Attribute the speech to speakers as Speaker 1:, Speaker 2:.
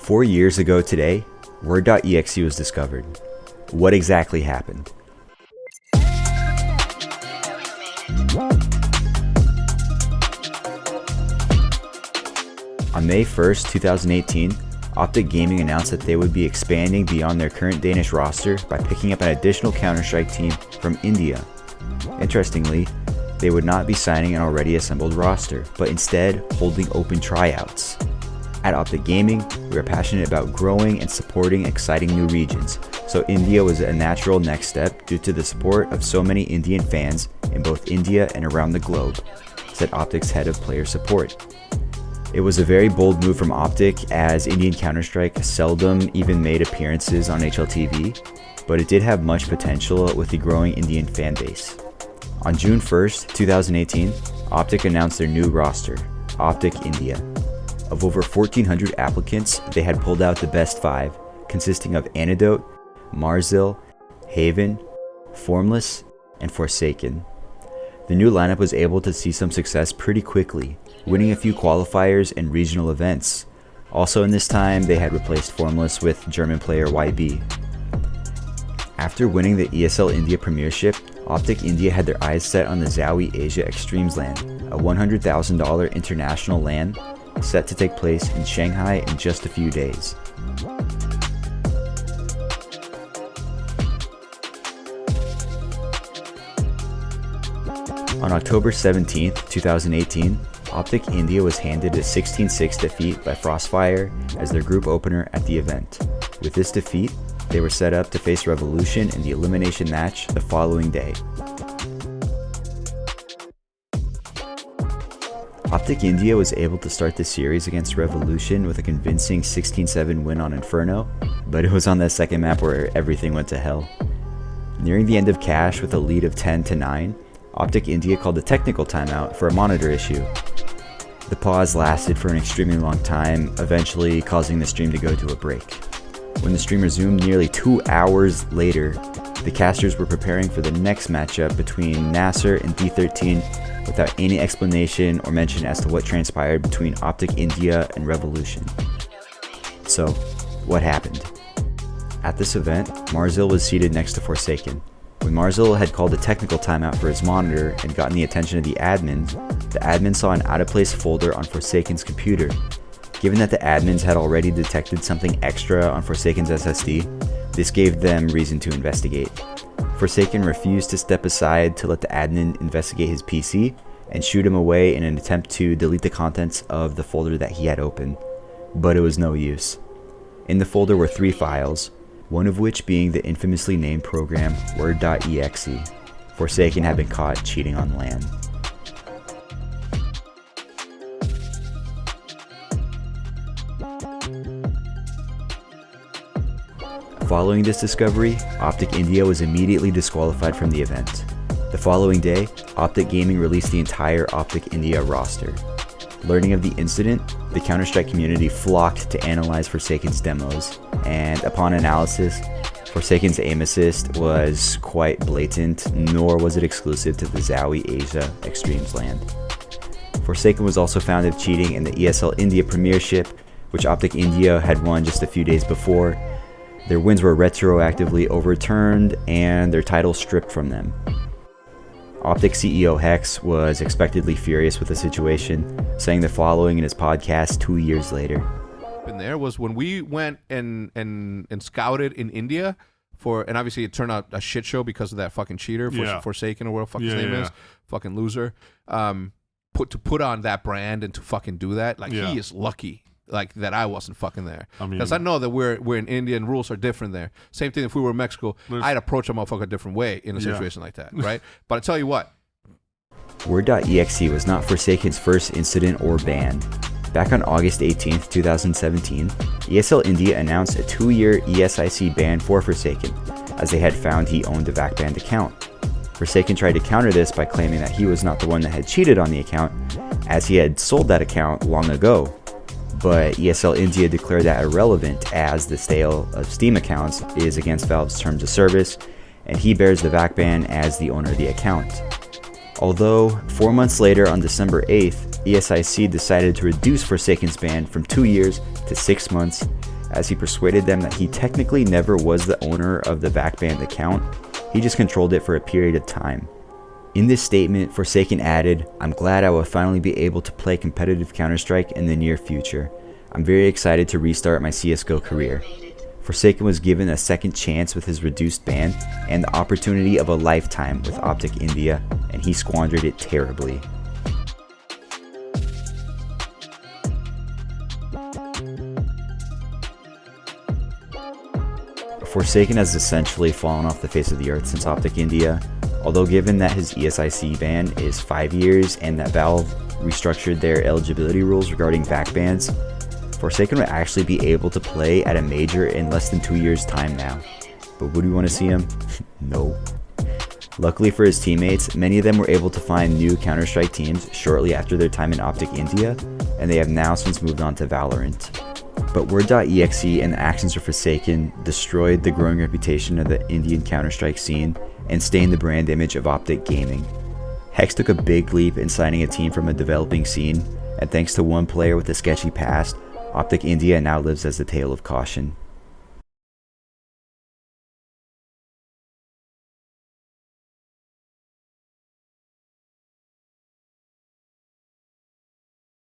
Speaker 1: 4 years ago today, word.exe was discovered. What exactly happened? On May 1st, 2018, OpTic Gaming announced that they would be expanding beyond their current Danish roster by picking up an additional Counter-Strike team from India. Interestingly, they would not be signing an already assembled roster, but instead holding open tryouts. At OpTic Gaming, we are passionate about growing and supporting exciting new regions, so India was a natural next step due to the support of so many Indian fans in both India and around the globe, said OpTic's head of player support. It was a very bold move from OpTic, as Indian Counter-Strike seldom even made appearances on HLTV, but it did have much potential with the growing Indian fan base. On June 1st, 2018, OpTic announced their new roster, OpTic India. Of over 1,400 applicants, they had pulled out the best 5, consisting of Antidote, Marzil, Haven, Formless, and Forsaken. The new lineup was able to see some success pretty quickly, winning a few qualifiers and regional events. Also in this time, they had replaced Formless with German player YB. After winning the ESL India Premiership, OpTic India had their eyes set on the ZOWIE Asia eXTREMESLAND, a $100,000 international LAN set to take place in Shanghai in just a few days. On October 17, 2018, OpTic India was handed a 16-6 defeat by Frostfire as their group opener at the event. With this defeat, they were set up to face Revolution in the elimination match the following day. OpTic India was able to start the series against Revolution with a convincing 16-7 win on Inferno, but it was on that second map where everything went to hell. Nearing the end of Cash with a lead of 10-9, OpTic India called a technical timeout for a monitor issue. The pause lasted for an extremely long time, eventually causing the stream to go to a break. When the stream resumed nearly 2 hours later, the casters were preparing for the next matchup between Nasser and D13 without any explanation or mention as to what transpired between OpTic India and Revolution. So, what happened? At this event, Marzil was seated next to Forsaken. When Marzil had called a technical timeout for his monitor and gotten the attention of the admin saw an out-of-place folder on Forsaken's computer. Given that the admins had already detected something extra on Forsaken's SSD, this gave them reason to investigate. Forsaken refused to step aside to let the admin investigate his PC and shoot him away in an attempt to delete the contents of the folder that he had opened, but it was no use. In the folder were 3 files, one of which being the infamously named program word.exe. Forsaken had been caught cheating on LAN. Following this discovery, OpTic India was immediately disqualified from the event. The following day, OpTic Gaming released the entire OpTic India roster. Learning of the incident, the Counter-Strike community flocked to analyze Forsaken's demos, and upon analysis, Forsaken's aim assist was quite blatant, nor was it exclusive to the ZOWIE Asia eXTREMESLAND. Forsaken was also found of cheating in the ESL India Premiership, which OpTic India had won just a few days before. Their wins were retroactively overturned and their title stripped from them. OpTic CEO Hex was expectedly furious with the situation, saying the following in his podcast 2 years later.
Speaker 2: And there was when we went and scouted in India and obviously it turned out a shit show because of that fucking cheater, Forsaken or whatever the fuck his name is, fucking loser. Put on that brand and to fucking do that, like he is lucky. Like that I wasn't fucking there, because I know that we're in India and rules are different there. Same thing if we were in Mexico, I'd approach a motherfucker a different way in a situation like that, right? But I tell you what,
Speaker 1: word.exe was not Forsaken's first incident or ban. Back on August 18th, 2017, ESL India announced a 2-year ESIC ban for Forsaken, as they had found he owned a VAC-banned account. Forsaken tried to counter this by claiming that he was not the one that had cheated on the account, as he had sold that account long ago. But ESL India declared that irrelevant, as the sale of Steam accounts is against Valve's terms of service, and he bears the VAC ban as the owner of the account. Although, 4 months later on December 8th, ESIC decided to reduce Forsaken's ban from 2 years to 6 months, as he persuaded them that he technically never was the owner of the backbanned account, he just controlled it for a period of time. In this statement, Forsaken added, "I'm glad I will finally be able to play competitive Counter-Strike in the near future. I'm very excited to restart my CSGO career." Forsaken was given a second chance with his reduced ban and the opportunity of a lifetime with OpTic India, and he squandered it terribly. Forsaken has essentially fallen off the face of the earth since OpTic India, although given that his ESIC ban is 5 years and that Valve restructured their eligibility rules regarding back bans, Forsaken would actually be able to play at a major in less than 2 years' time now. But would we want to see him? No. Luckily for his teammates, many of them were able to find new Counter-Strike teams shortly after their time in OpTic India, and they have now since moved on to Valorant. But word.exe and the actions of Forsaken destroyed the growing reputation of the Indian Counter-Strike scene and stained the brand image of OpTic Gaming. Hex took a big leap in signing a team from a developing scene, and thanks to one player with a sketchy past, OpTic India now lives as a tale of caution.